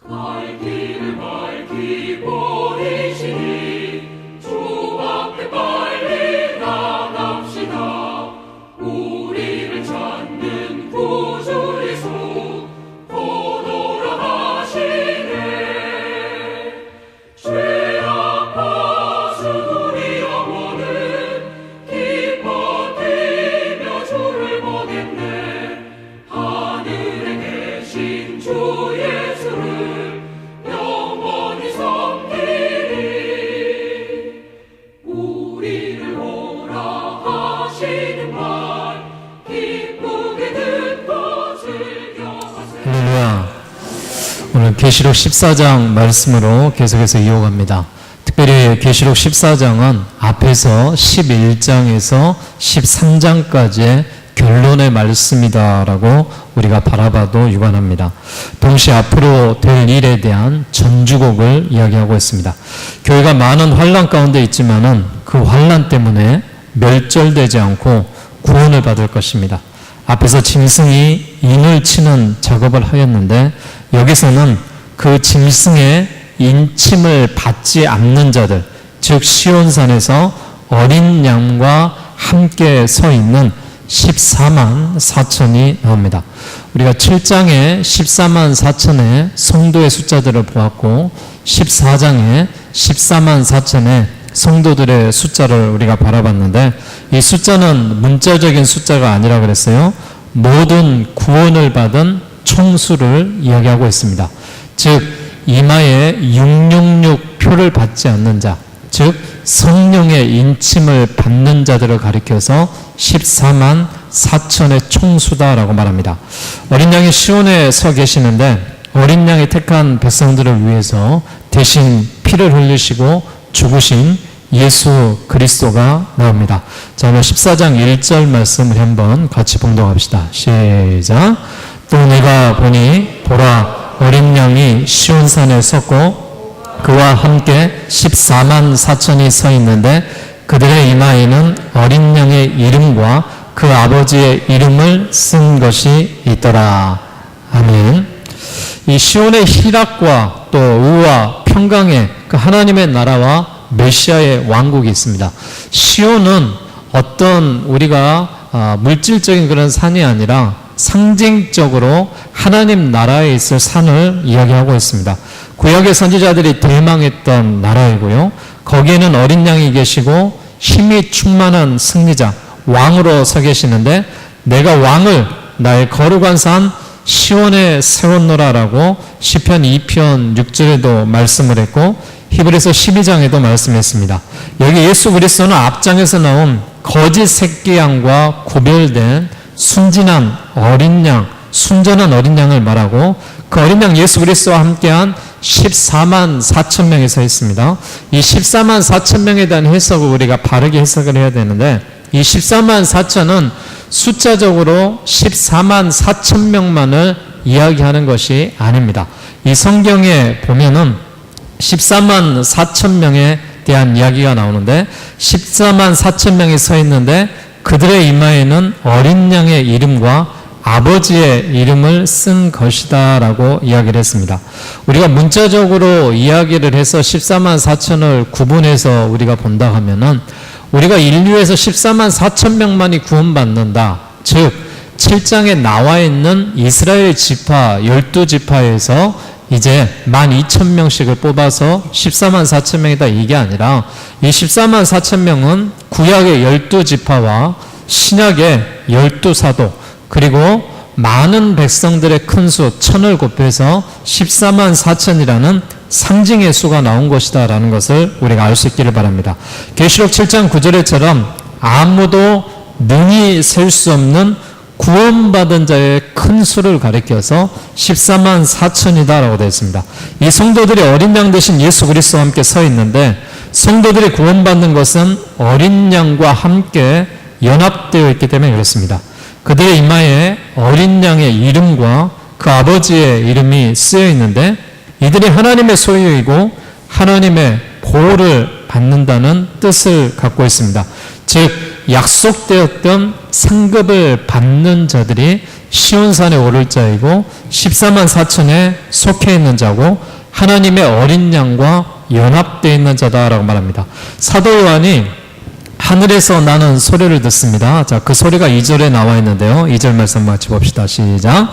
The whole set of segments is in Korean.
갈 길을 밝히 보이시니 주 앞에 빨리 나갑시다. 우리를 찾는 구주 예수 곧 오라 하시네. 죄악 벗은 우리 영혼은 기뻐 뛰며 주를 보겠네. 하늘에 계신 주 예수를 영원히 섬기리. 우리를 오라 하시는 말 기쁘게 듣고 즐겨하세. 할렐루야. 오늘 계시록 14장 말씀으로 계속해서 이어갑니다. 특별히 계시록 14장은 앞에서 11장에서 13장까지의 결론의 말씀이다라고 우리가 바라봐도 유관합니다. 동시에 앞으로 될 일에 대한 전주곡을 이야기하고 있습니다. 교회가 많은 환난 가운데 있지만은 그 환난 때문에 멸절되지 않고 구원을 받을 것입니다. 앞에서 짐승이 인을 치는 작업을 하였는데 여기서는 그 짐승의 인침을 받지 않는 자들, 즉 시온산에서 어린 양과 함께 서 있는 14만 4천이 나옵니다. 우리가 7장에 14만 4천의 성도의 숫자들을 보았고 14장에 14만 4천의 성도들의 숫자를 우리가 바라봤는데 이 숫자는 문자적인 숫자가 아니라 그랬어요. 모든 구원을 받은 총수를 이야기하고 있습니다. 즉 이마에 666 표를 받지 않는 자, 즉 성령의 인침을 받는 자들을 가리켜서 14만 4천의 총수다라고 말합니다. 어린 양이 시온에 서 계시는데 어린 양이 택한 백성들을 위해서 대신 피를 흘리시고 죽으신 예수 그리스도가 나옵니다. 자, 오늘 14장 1절 말씀을 한번 같이 봉독합시다. 시작. 또 내가 보니 보라 어린 양이 시온산에 섰고 그와 함께 14만 4천이 서 있는데 그들의 이마에는 어린 양의 이름과 그 아버지의 이름을 쓴 것이 있더라. 아멘. 이 시온의 희락과 또 의와 평강의 그 하나님의 나라와 메시아의 왕국이 있습니다. 시온은 어떤 우리가 물질적인 그런 산이 아니라 상징적으로 하나님 나라에 있을 산을 이야기하고 있습니다. 구약의 선지자들이 대망했던 나라이고요. 거기에는 어린 양이 계시고 힘이 충만한 승리자, 왕으로 서 계시는데 내가 왕을 나의 거룩한 산 시온에 세웠노라라고 시편 2편 6절에도 말씀을 했고 히브리서 12장에도 말씀했습니다. 여기 예수 그리스도는 앞장에서 나온 거짓 새끼 양과 구별된 순진한 어린 양, 순전한 어린 양을 말하고 그 어린 양 예수 그리스도와 함께한 14만 4천 명이 서 있습니다. 이 14만 4천 명에 대한 해석을 우리가 바르게 해석을 해야 되는데 이 14만 4천은 숫자적으로 14만 4천 명만을 이야기하는 것이 아닙니다. 이 성경에 보면은 14만 4천 명에 대한 이야기가 나오는데 14만 4천 명이 서 있는데 그들의 이마에는 어린 양의 이름과 아버지의 이름을 쓴 것이다 라고 이야기를 했습니다. 우리가 문자적으로 이야기를 해서 14만 4천을 구분해서 우리가 본다 하면은 우리가 인류에서 14만 4천 명만이 구원받는다. 즉 7장에 나와 있는 이스라엘 지파 12지파에서 이제 12,000명씩을 뽑아서 14만 4천 명이다 이게 아니라 이 14만 4천 명은 구약의 12지파와 신약의 12사도 그리고 많은 백성들의 큰 수 1000을 곱해서 14만 4천이라는 상징의 수가 나온 것이다 라는 것을 우리가 알 수 있기를 바랍니다. 계시록 7장 9절에처럼 아무도 능히 셀 수 없는 구원받은 자의 큰 수를 가리켜서 14만 4천이다 라고 되어 있습니다. 이 성도들이 어린 양 대신 예수 그리스도와 함께 서 있는데 성도들이 구원받는 것은 어린 양과 함께 연합되어 있기 때문에 그렇습니다. 그들의 이마에 어린 양의 이름과 그 아버지의 이름이 쓰여 있는데 이들이 하나님의 소유이고 하나님의 보호를 받는다는 뜻을 갖고 있습니다. 즉 약속되었던 상급을 받는 자들이 시온산에 오를 자이고 14만 4천에 속해 있는 자고 하나님의 어린 양과 연합되어 있는 자다라고 말합니다. 사도 요한이 하늘에서 나는 소리를 듣습니다. 자, 그 소리가 2절에 나와 있는데요. 2절 말씀 같이 봅시다. 시작.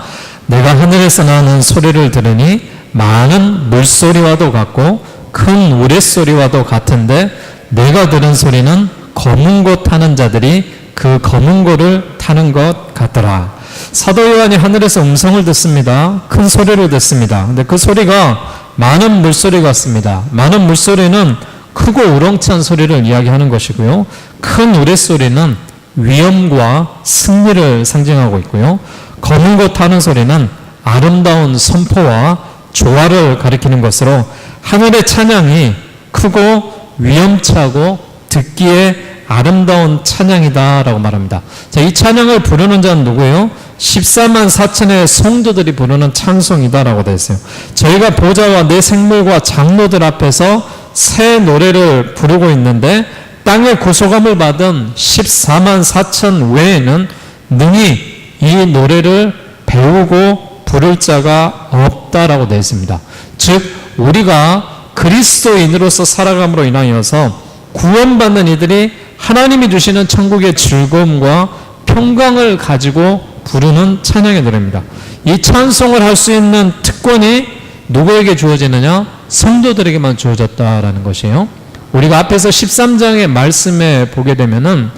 내가 하늘에서 나는 소리를 들으니 많은 물소리와도 같고 큰 우레소리와도 같은데 내가 들은 소리는 검은 고 타는 자들이 그 검은 고를 타는 것 같더라. 사도 요한이 하늘에서 음성을 듣습니다. 큰 소리를 듣습니다. 근데 그 소리가 많은 물소리 같습니다. 많은 물소리는 크고 우렁찬 소리를 이야기하는 것이고요. 큰 우레소리는 위엄과 승리를 상징하고 있고요. 검은 고 타는 소리는 아름다운 선포와 조화를 가리키는 것으로 하늘의 찬양이 크고 위엄차고 듣기에 아름다운 찬양이다라고 말합니다. 자, 이 찬양을 부르는 자는 누구예요? 14만 4천의 성도들이 부르는 찬송이다라고 되어 있어요. 저희가 보좌와 내 생물과 장로들 앞에서 새 노래를 부르고 있는데 땅의 구속함을 받은 14만 4천 외에는 능히 이 노래를 배우고 부를 자가 없다라고 되어 있습니다. 즉 우리가 그리스도인으로서 살아감으로 인하여서 구원받는 이들이 하나님이 주시는 천국의 즐거움과 평강을 가지고 부르는 찬양의 노래입니다. 이 찬송을 할 수 있는 특권이 누구에게 주어지느냐? 성도들에게만 주어졌다라는 것이에요. 우리가 앞에서 13장의 말씀에 보게 되면은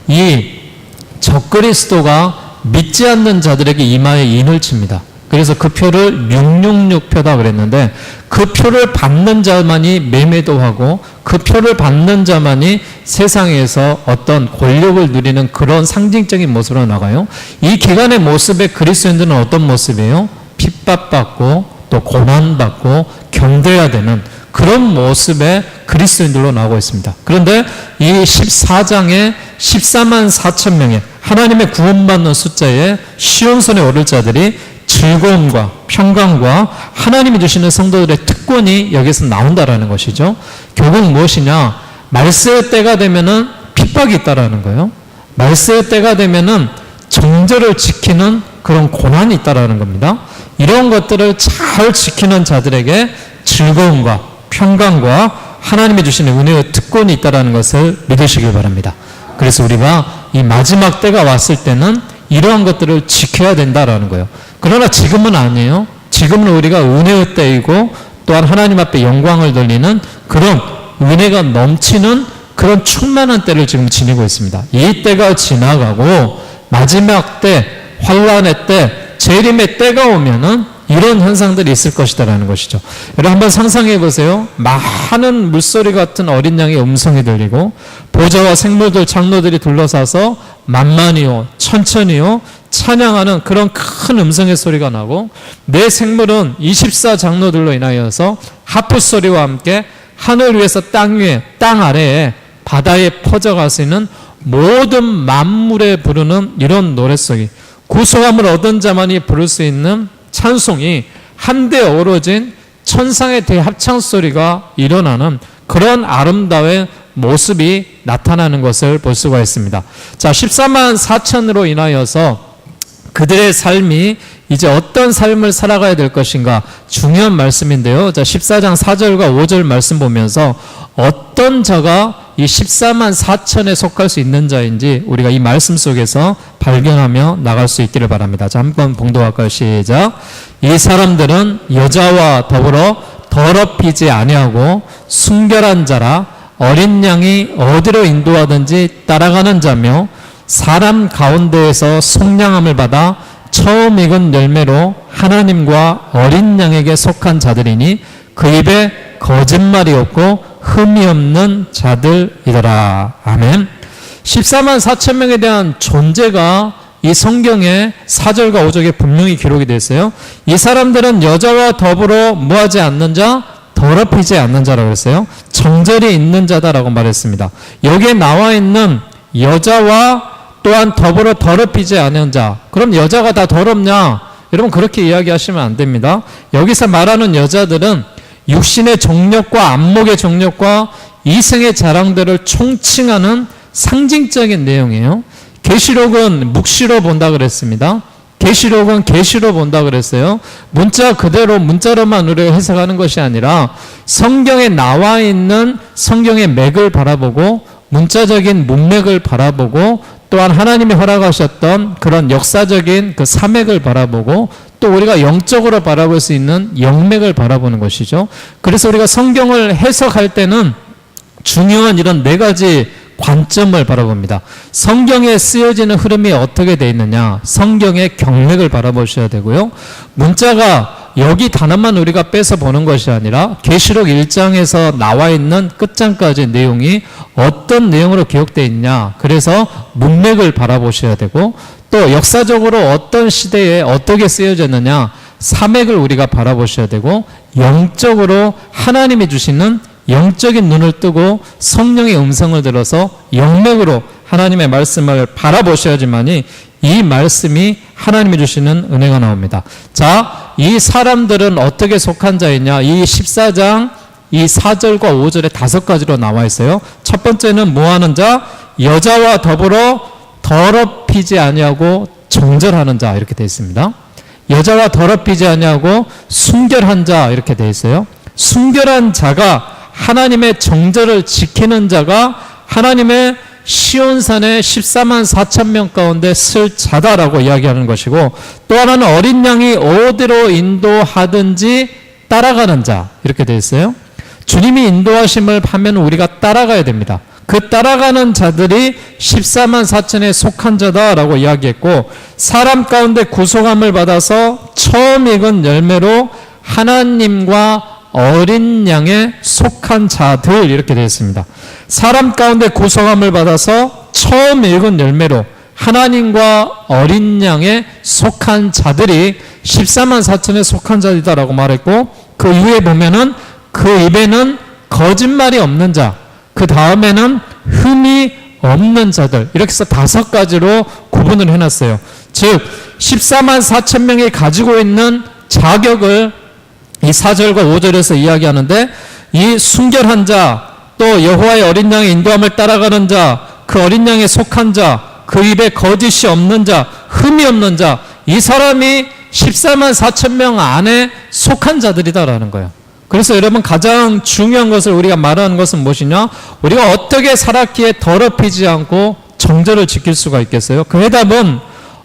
이 적그리스도가 믿지 않는 자들에게 이마에 인을 칩니다. 그래서 그 표를 666표다 그랬는데 그 표를 받는 자만이 매매도 하고 그 표를 받는 자만이 세상에서 어떤 권력을 누리는 그런 상징적인 모습으로 나가요. 이 기간의 모습에 그리스도인들은 어떤 모습이에요? 핍박받고 또 고난받고 견뎌야 되는 그런 모습의 그리스도인들로 나오고 있습니다. 그런데 이 14장에 14만 4천 명의 하나님의 구원받는 숫자에 시온산에 오를 자들이 즐거움과 평강과 하나님이 주시는 성도들의 특권이 여기서 나온다라는 것이죠. 결국 무엇이냐? 말세의 때가 되면은 핍박이 있다라는 거예요. 말세의 때가 되면은 정절을 지키는 그런 고난이 있다라는 겁니다. 이런 것들을 잘 지키는 자들에게 즐거움과 평강과 하나님이 주시는 은혜의 특권이 있다라는 것을 믿으시길 바랍니다. 그래서 우리가 이 마지막 때가 왔을 때는 이러한 것들을 지켜야 된다라는 거예요. 그러나 지금은 아니에요. 지금은 우리가 은혜의 때이고 또한 하나님 앞에 영광을 돌리는 그런 은혜가 넘치는 그런 충만한 때를 지금 지니고 있습니다. 이 때가 지나가고 마지막 때, 환란의 때, 재림의 때가 오면은 이런 현상들이 있을 것이다라는 것이죠. 여러분 한번 상상해 보세요. 많은 물소리 같은 어린 양의 음성이 들리고 보좌와 생물들, 장로들이 둘러싸서 만만히요, 천천히요 찬양하는 그런 큰 음성의 소리가 나고 내 생물은 24장로들로 인하여서 하프 소리와 함께 하늘 위에서 땅 위에, 땅 아래에 바다에 퍼져갈 수 있는 모든 만물에 부르는 이런 노랫소리, 구속함을 얻은 자만이 부를 수 있는 찬송이 한데 어우러진 천상의 대합창 소리가 일어나는 그런 아름다운 모습이 나타나는 것을 볼 수가 있습니다. 자, 14만 4천으로 인하여서 그들의 삶이 이제 어떤 삶을 살아가야 될 것인가 중요한 말씀인데요. 자, 14장 4절과 5절 말씀 보면서 어떤 자가 이 14만 4천에 속할 수 있는 자인지 우리가 이 말씀 속에서 발견하며 나갈 수 있기를 바랍니다. 자, 한번 봉독할까요? 시작. 이 사람들은 여자와 더불어 더럽히지 아니하고 순결한 자라 어린 양이 어디로 인도하든지 따라가는 자며 사람 가운데에서 속량함을 받아 처음 익은 열매로 하나님과 어린 양에게 속한 자들이니 그 입에 거짓말이 없고 흠이 없는 자들이더라. 아멘. 14만 4천 명에 대한 존재가 이 성경의 4절과 5절에 분명히 기록이 되어 있어요. 이 사람들은 여자와 더불어 뭐하지 않는 자, 더럽히지 않는 자라고 했어요. 정절이 있는 자다라고 말했습니다. 여기에 나와 있는 여자와 또한 더불어 더럽히지 않은 자. 그럼 여자가 다 더럽냐? 여러분 그렇게 이야기하시면 안 됩니다. 여기서 말하는 여자들은 육신의 정력과 안목의 정력과 이생의 자랑들을 총칭하는 상징적인 내용이에요. 계시록은 묵시로 본다 그랬습니다. 계시록은 계시로 본다 그랬어요. 문자 그대로 문자로만 우리가 해석하는 것이 아니라 성경에 나와 있는 성경의 맥을 바라보고 문자적인 문맥을 바라보고 또한 하나님이 허락하셨던 그런 역사적인 그 사맥을 바라보고 또 우리가 영적으로 바라볼 수 있는 영맥을 바라보는 것이죠. 그래서 우리가 성경을 해석할 때는 중요한 이런 네 가지 관점을 바라봅니다. 성경에 쓰여지는 흐름이 어떻게 되어 있느냐, 성경의 경맥을 바라보셔야 되고요. 문자가 여기 단어만 우리가 빼서 보는 것이 아니라 계시록 1장에서 나와 있는 끝장까지 내용이 어떤 내용으로 기록되어 있냐, 그래서 문맥을 바라보셔야 되고 또 역사적으로 어떤 시대에 어떻게 쓰여졌느냐, 사맥을 우리가 바라보셔야 되고 영적으로 하나님이 주시는 영적인 눈을 뜨고 성령의 음성을 들어서 영맥으로 하나님의 말씀을 바라보셔야지만이 이 말씀이 하나님이 주시는 은혜가 나옵니다. 자, 이 사람들은 어떻게 속한 자이냐, 이 14장 이 4절과 5절에 5가지로 나와 있어요. 첫 번째는 뭐하는 자? 여자와 더불어 더럽히지 아니하고 정절하는 자, 이렇게 되어 있습니다. 여자와 더럽히지 아니하고 순결한 자, 이렇게 되어 있어요. 순결한 자가 하나님의 정절을 지키는 자가 하나님의 시온산의 14만 4천 명 가운데 쓸 자다라고 이야기하는 것이고, 또 하나는 어린 양이 어디로 인도하든지 따라가는 자, 이렇게 되어 있어요. 주님이 인도하심을 하면 우리가 따라가야 됩니다. 그 따라가는 자들이 14만 4천에 속한 자다라고 이야기했고, 사람 가운데 구속함을 받아서 처음 익은 열매로 하나님과 어린 양에 속한 자들, 이렇게 되어 있습니다. 사람 가운데 구속함을 받아서 처음 읽은 열매로 하나님과 어린 양에 속한 자들이 14만 4천에 속한 자이다라고 말했고, 그 이후에 보면은 그 입에는 거짓말이 없는 자, 그 다음에는 흠이 없는 자들, 이렇게 해서 5가지로 구분을 해놨어요. 즉 14만 4천 명이 가지고 있는 자격을 이 4절과 5절에서 이야기하는데, 이 순결한 자, 또 여호와의 어린 양의 인도함을 따라가는 자, 그 어린 양에 속한 자, 그 입에 거짓이 없는 자, 흠이 없는 자, 이 사람이 14만 4천 명 안에 속한 자들이다라는 거예요. 그래서 여러분, 가장 중요한 것을 우리가 말하는 것은 무엇이냐? 우리가 어떻게 살았기에 더럽히지 않고 정절을 지킬 수가 있겠어요? 그 해답은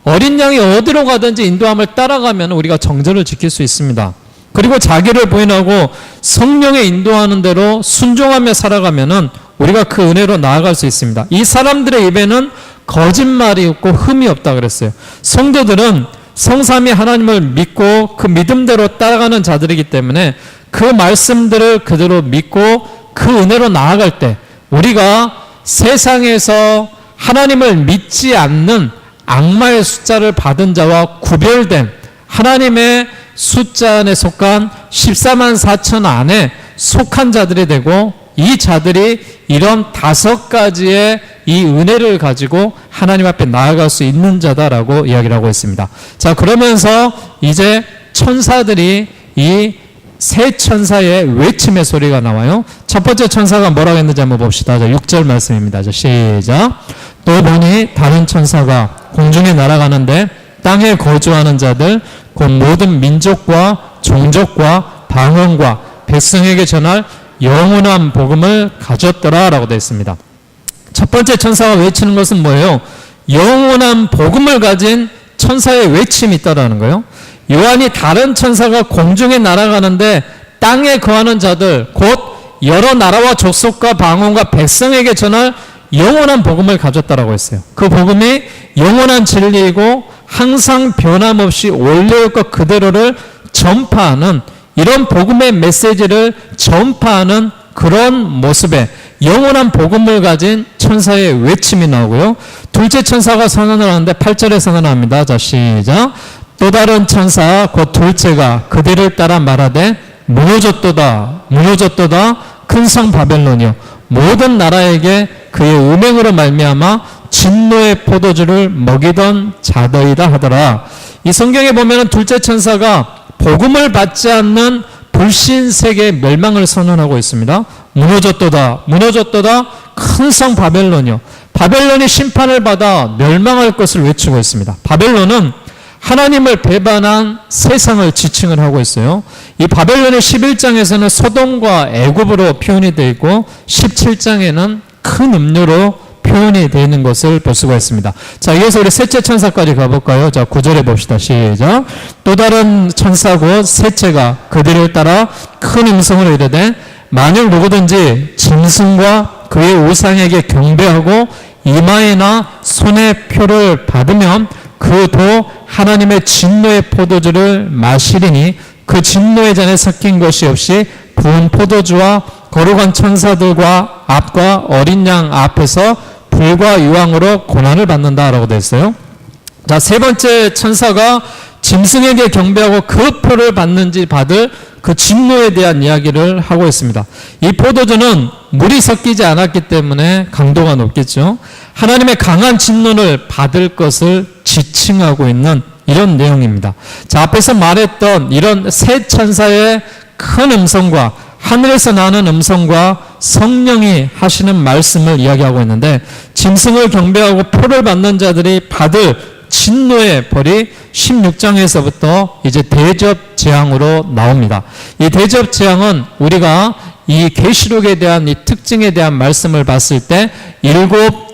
어린 양이 어디로 가든지 인도함을 따라가면 우리가 정절을 지킬 수 있습니다. 그리고 자기를 부인하고 성령의 인도하는 대로 순종하며 살아가면은 우리가 그 은혜로 나아갈 수 있습니다. 이 사람들의 입에는 거짓말이 없고 흠이 없다 그랬어요. 성도들은 성삼위 하나님을 믿고 그 믿음대로 따라가는 자들이기 때문에 그 말씀들을 그대로 믿고 그 은혜로 나아갈 때 우리가 세상에서 하나님을 믿지 않는 악마의 숫자를 받은 자와 구별된 하나님의 숫자 안에 속한 14만 4천 안에 속한 자들이 되고, 이 자들이 이런 5가지의 이 은혜를 가지고 하나님 앞에 나아갈 수 있는 자다라고 이야기를 하고 있습니다. 자, 그러면서 이제 천사들이 이 세 천사의 외침의 소리가 나와요. 첫 번째 천사가 뭐라고 했는지 한번 봅시다. 자, 6절 말씀입니다. 자, 시작. 또 보니 다른 천사가 공중에 날아가는데 땅에 거주하는 자들 곧 모든 민족과 종족과 방언과 백성에게 전할 영원한 복음을 가졌더라라고 되어 있습니다. 첫 번째 천사가 외치는 것은 뭐예요? 영원한 복음을 가진 천사의 외침이 있다라는 거예요. 요한이 다른 천사가 공중에 날아가는데 땅에 거하는 자들 곧 여러 나라와 족속과 방언과 백성에게 전할 영원한 복음을 가졌다라고 했어요. 그 복음이 영원한 진리이고 항상 변함없이 원래의 것 그대로를 전파하는, 이런 복음의 메시지를 전파하는 그런 모습의 영원한 복음을 가진 천사의 외침이 나오고요. 둘째 천사가 선언을 하는데 8절에 선언합니다. 자, 시작. 또 다른 천사 곧 둘째가 그들을 따라 말하되 무너졌도다 무너졌도다 큰 성 바벨론이요 모든 나라에게 그의 음행으로 말미암아 진노의 포도주를 먹이던 자더이다 하더라. 이 성경에 보면 둘째 천사가 복음을 받지 않는 불신 세계의 멸망을 선언하고 있습니다. 무너졌도다 무너졌도다 큰 성 바벨론이요, 바벨론이 심판을 받아 멸망할 것을 외치고 있습니다. 바벨론은 하나님을 배반한 세상을 지칭을 하고 있어요. 이 바벨론의 11장에서는 소돔과 애굽으로 표현이 되어 있고 17장에는 큰 음료로 표현이 되어 있는 것을 볼 수가 있습니다. 자, 이어서 우리 셋째 천사까지 가볼까요? 자, 9절에 봅시다. 시작. 또 다른 천사고 셋째가 그들을 따라 큰 음성으로 이르되 만일 누구든지 짐승과 그의 우상에게 경배하고 이마에나 손에 표를 받으면 그도 하나님의 진노의 포도주를 마시리니 그 진노의 잔에 섞인 것이 없이 부은 포도주와 거룩한 천사들과 앞과 어린 양 앞에서 불과 유황으로 고난을 받는다라고 되어 있어요. 자, 세 번째 천사가 짐승에게 경배하고 그 표를 받는지 받을 그 진노에 대한 이야기를 하고 있습니다. 이 포도주는 물이 섞이지 않았기 때문에 강도가 높겠죠. 하나님의 강한 진노를 받을 것을 지칭하고 있는 이런 내용입니다. 자, 앞에서 말했던 이런 세 천사의 큰 음성과 하늘에서 나는 음성과 성령이 하시는 말씀을 이야기하고 있는데, 짐승을 경배하고 표를 받는 자들이 받을 진노의 벌이 16장에서부터 이제 대접 재앙으로 나옵니다. 이 대접 재앙은 우리가 이 계시록에 대한 이 특징에 대한 말씀을 봤을 때 7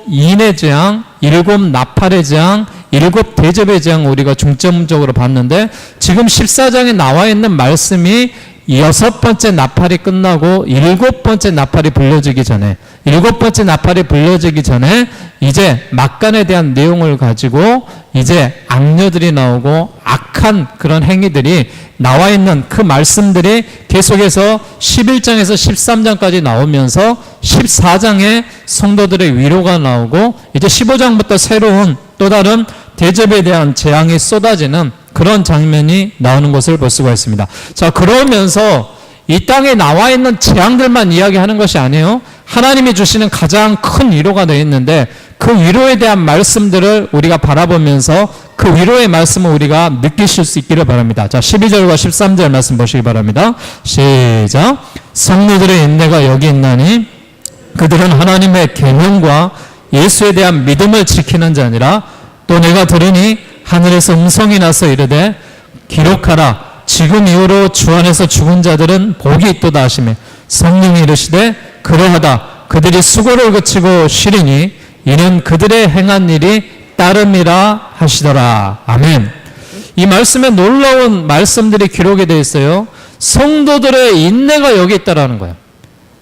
인의 재앙, 7 나팔의 재앙, 7 대접의 재앙 우리가 중점적으로 봤는데, 지금 14장에 나와 있는 말씀이 6번째 나팔이 끝나고 7번째 나팔이 불려지기 전에, 7번째 나팔이 불려지기 전에 이제 막간에 대한 내용을 가지고 이제 악녀들이 나오고 악한 그런 행위들이 나와 있는 그 말씀들이 계속해서 11장에서 13장까지 나오면서 14장에 성도들의 위로가 나오고 이제 15장부터 새로운 또 다른 대접에 대한 재앙이 쏟아지는 그런 장면이 나오는 것을 볼 수가 있습니다. 자, 그러면서 이 땅에 나와 있는 재앙들만 이야기하는 것이 아니에요. 하나님이 주시는 가장 큰 위로가 되어 있는데, 그 위로에 대한 말씀들을 우리가 바라보면서 그 위로의 말씀을 우리가 느끼실 수 있기를 바랍니다. 자, 12절과 13절 말씀 보시기 바랍니다. 시작. 성도들의 인내가 여기 있나니 그들은 하나님의 계명과 예수에 대한 믿음을 지키는 자니라. 또 내가 들으니 하늘에서 음성이 나서 이르되 기록하라. 지금 이후로 주 안에서 죽은 자들은 복이 있도다 하시매 성령이 이르시되 그러하다. 그들이 수고를 그치고 쉬리니 이는 그들의 행한 일이 따름이라 하시더라. 아멘. 이 말씀에 놀라운 말씀들이 기록이 되어 있어요. 성도들의 인내가 여기 있다라는 거예요.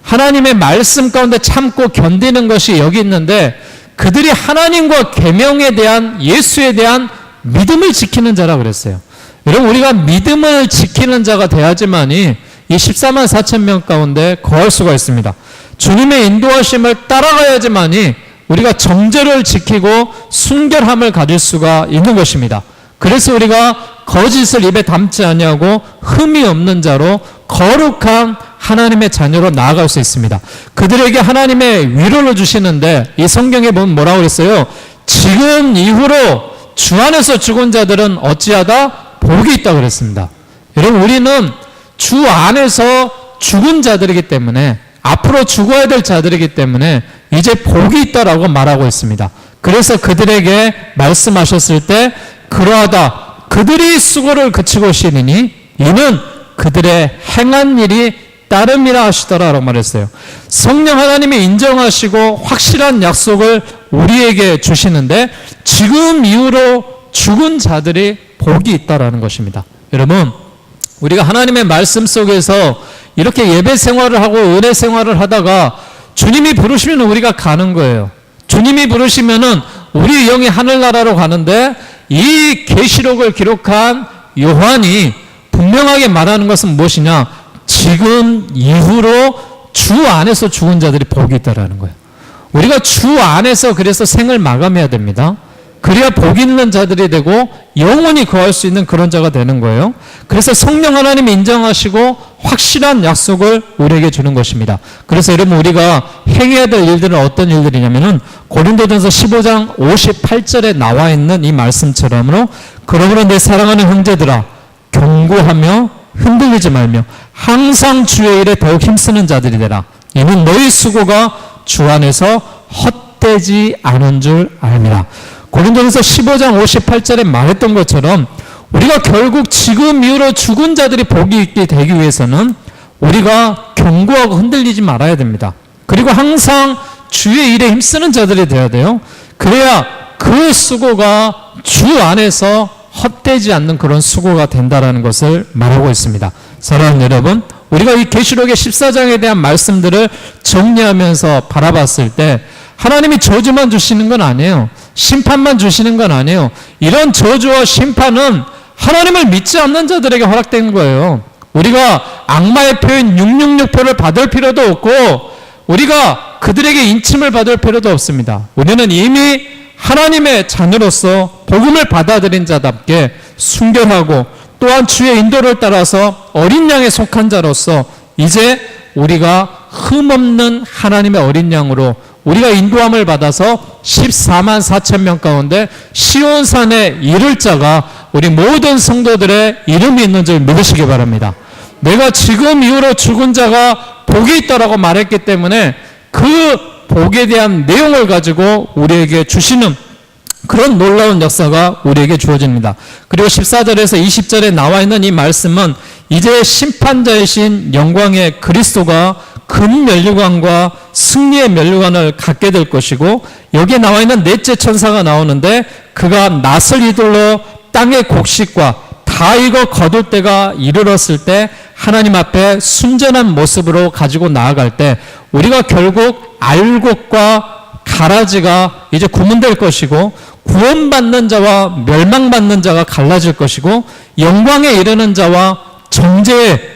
하나님의 말씀 가운데 참고 견디는 것이 여기 있는데, 그들이 하나님과 계명에 대한, 예수에 대한 믿음을 지키는 자라 그랬어요. 여러분, 우리가 믿음을 지키는 자가 돼야지만이 이 14만 4천 명 가운데 거할 수가 있습니다. 주님의 인도하심을 따라가야지만이 우리가 정죄를 지키고 순결함을 가질 수가 있는 것입니다. 그래서 우리가 거짓을 입에 담지 아니하고 흠이 없는 자로 거룩한 하나님의 자녀로 나아갈 수 있습니다. 그들에게 하나님의 위로를 주시는데, 이 성경에 보면 뭐라고 그랬어요? 지금 이후로 주 안에서 죽은 자들은 어찌하다 복이 있다고 그랬습니다. 여러분, 우리는 주 안에서 죽은 자들이기 때문에, 앞으로 죽어야 될 자들이기 때문에 이제 복이 있다라고 말하고 있습니다. 그래서 그들에게 말씀하셨을 때 그러하다. 그들이 수고를 그치고 쉬리니 이는 그들의 행한 일이 따름이라 하시더라라고 말했어요. 성령 하나님이 인정하시고 확실한 약속을 우리에게 주시는데, 지금 이후로 죽은 자들이 복이 있다라는 것입니다. 여러분, 우리가 하나님의 말씀 속에서 이렇게 예배 생활을 하고 은혜 생활을 하다가 주님이 부르시면 우리가 가는 거예요. 주님이 부르시면은 우리 영이 하늘나라로 가는데, 이 계시록을 기록한 요한이 분명하게 말하는 것은 무엇이냐? 지금 이후로 주 안에서 죽은 자들이 복이 있다라는 거예요. 우리가 주 안에서 그래서 생을 마감해야 됩니다. 그래야 복 있는 자들이 되고 영원히 거할 수 있는 그런 자가 되는 거예요. 그래서 성령 하나님이 인정하시고 확실한 약속을 우리에게 주는 것입니다. 그래서 여러분, 우리가 행해야 될 일들은 어떤 일들이냐면은 고린도전서 15장 58절에 나와 있는 이 말씀처럼으로 그러므로 내 사랑하는 형제들아 경고하며 흔들리지 말며 항상 주의 일에 더욱 힘쓰는 자들이 되라. 이는 너희 수고가 주 안에서 헛되지 않은 줄 알미라. 고린도전서 15장 58절에 말했던 것처럼 우리가 결국 지금 이후로 죽은 자들이 복이 있게 되기 위해서는 우리가 견고하고 흔들리지 말아야 됩니다. 그리고 항상 주의 일에 힘쓰는 자들이 되어야 돼요. 그래야 그 수고가 주 안에서 헛되지 않는 그런 수고가 된다라는 것을 말하고 있습니다. 사랑하는 여러분, 우리가 이 계시록의 14장에 대한 말씀들을 정리하면서 바라봤을 때 하나님이 저주만 주시는 건 아니에요. 심판만 주시는 건 아니에요. 이런 저주와 심판은 하나님을 믿지 않는 자들에게 허락된 거예요. 우리가 악마의 표현 666표를 받을 필요도 없고 우리가 그들에게 인침을 받을 필요도 없습니다. 우리는 이미 하나님의 자녀로서 복음을 받아들인 자답게 순결하고 또한 주의 인도를 따라서 어린 양에 속한 자로서 이제 우리가 흠없는 하나님의 어린 양으로 우리가 인도함을 받아서 14만 4천 명 가운데 시온산에 이를 자가 우리 모든 성도들의 이름이 있는 줄 믿으시기 바랍니다. 내가 지금 이후로 죽은 자가 복이 있다라고 말했기 때문에 그 복에 대한 내용을 가지고 우리에게 주시는 그런 놀라운 역사가 우리에게 주어집니다. 그리고 14절에서 20절에 나와 있는 이 말씀은 이제 심판자이신 영광의 그리스도가 금 면류관과 승리의 면류관을 갖게 될 것이고 여기에 나와 있는 넷째 천사가 나오는데 그가 낫을 이들로 땅의 곡식과 다 익어 거둘 때가 이르렀을 때 하나님 앞에 순전한 모습으로 가지고 나아갈 때 우리가 결국 알곡과 가라지가 이제 구분될 것이고 구원받는 자와 멸망받는 자가 갈라질 것이고 영광에 이르는 자와 정죄에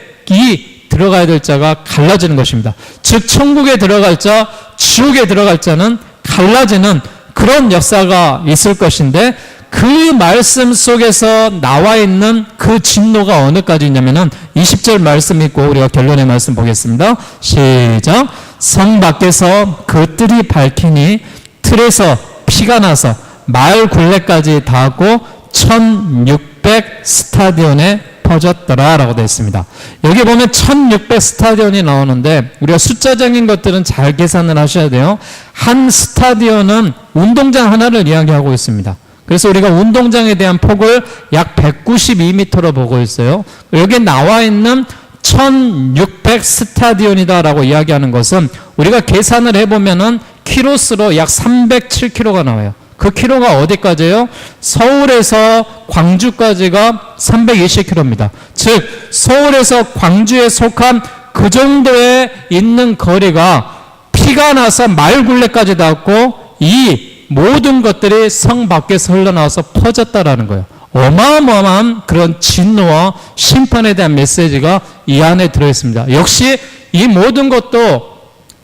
들어가야 될 자가 갈라지는 것입니다. 즉 천국에 들어갈 자, 지옥에 들어갈 자는 갈라지는 그런 역사가 있을 것인데 그 말씀 속에서 나와 있는 그 진노가 어느까지냐면은 20절 말씀 있고 우리가 결론의 말씀 보겠습니다. 시작. 성 밖에서 그 뜰이 밝히니 틀에서 피가 나서 마을 굴레까지 닿았고 1600 스타디온에 퍼졌더라 라고 되어 있습니다. 여기 보면 1600 스타디온이 나오는데 우리가 숫자적인 것들은 잘 계산을 하셔야 돼요. 한 스타디온은 운동장 하나를 이야기하고 있습니다. 그래서 우리가 운동장에 대한 폭을 약 192m로 보고 있어요. 여기 나와 있는 1600 스타디온이다 라고 이야기하는 것은 우리가 계산을 해보면은 키로수로 약 307km가 나와요. 그 키로가 어디까지예요? 서울에서 광주까지가 320km입니다. 즉 서울에서 광주에 속한 그 정도에 있는 거리가 피가 나서 마을굴레까지 닿았고 이 모든 것들이 성 밖에서 흘러나와서 퍼졌다라는 거예요. 어마어마한 그런 진노와 심판에 대한 메시지가 이 안에 들어있습니다. 역시 이 모든 것도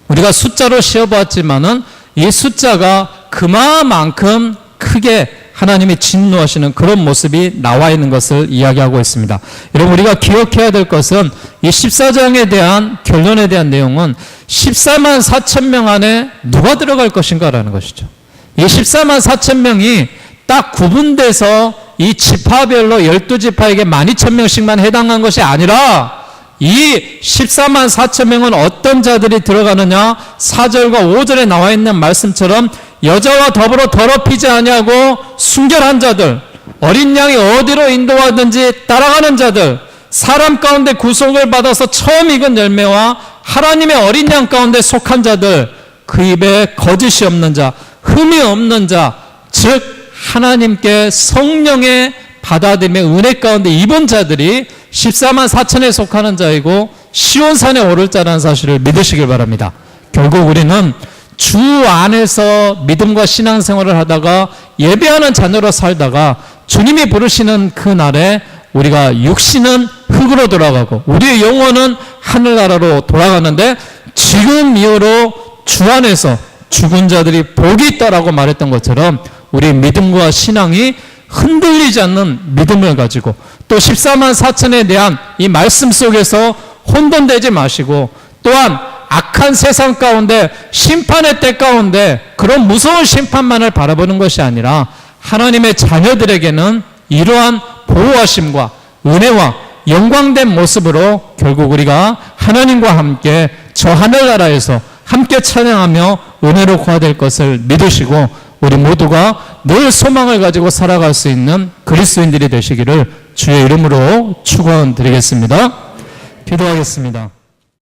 우리가 숫자로 씌어보았지만은 이 숫자가 그만큼 크게 하나님이 진노하시는 그런 모습이 나와 있는 것을 이야기하고 있습니다. 여러분 우리가 기억해야 될 것은 이 14장에 대한 결론에 대한 내용은 14만 4천 명 안에 누가 들어갈 것인가라는 것이죠. 이 14만 4천 명이 딱 구분돼서 이 지파별로 12지파에게 12,000명씩만 해당한 것이 아니라 이 14만 4천 명은 어떤 자들이 들어가느냐 4절과 5절에 나와 있는 말씀처럼 여자와 더불어 더럽히지 아니하고 순결한 자들 어린 양이 어디로 인도하든지 따라가는 자들 사람 가운데 구속을 받아서 처음 익은 열매와 하나님의 어린 양 가운데 속한 자들 그 입에 거짓이 없는 자 흠이 없는 자 즉 하나님께 성령의 받아들임의 은혜 가운데 입은 자들이 14만 4천에 속하는 자이고 시온산에 오를 자라는 사실을 믿으시길 바랍니다. 결국 우리는 주 안에서 믿음과 신앙생활을 하다가 예배하는 자녀로 살다가 주님이 부르시는 그 날에 우리가 육신은 흙으로 돌아가고 우리의 영혼은 하늘나라로 돌아가는데 지금 이후로 주 안에서 죽은 자들이 복이 있다라고 말했던 것처럼 우리 믿음과 신앙이 흔들리지 않는 믿음을 가지고 또 14만 4천에 대한 이 말씀 속에서 혼돈되지 마시고 또한 악한 세상 가운데 심판의 때 가운데 그런 무서운 심판만을 바라보는 것이 아니라 하나님의 자녀들에게는 이러한 보호하심과 은혜와 영광된 모습으로 결국 우리가 하나님과 함께 저 하늘나라에서 함께 찬양하며 은혜로 구하될 것을 믿으시고 우리 모두가 늘 소망을 가지고 살아갈 수 있는 그리스도인들이 되시기를 주의 이름으로 축원드리겠습니다. 기도하겠습니다.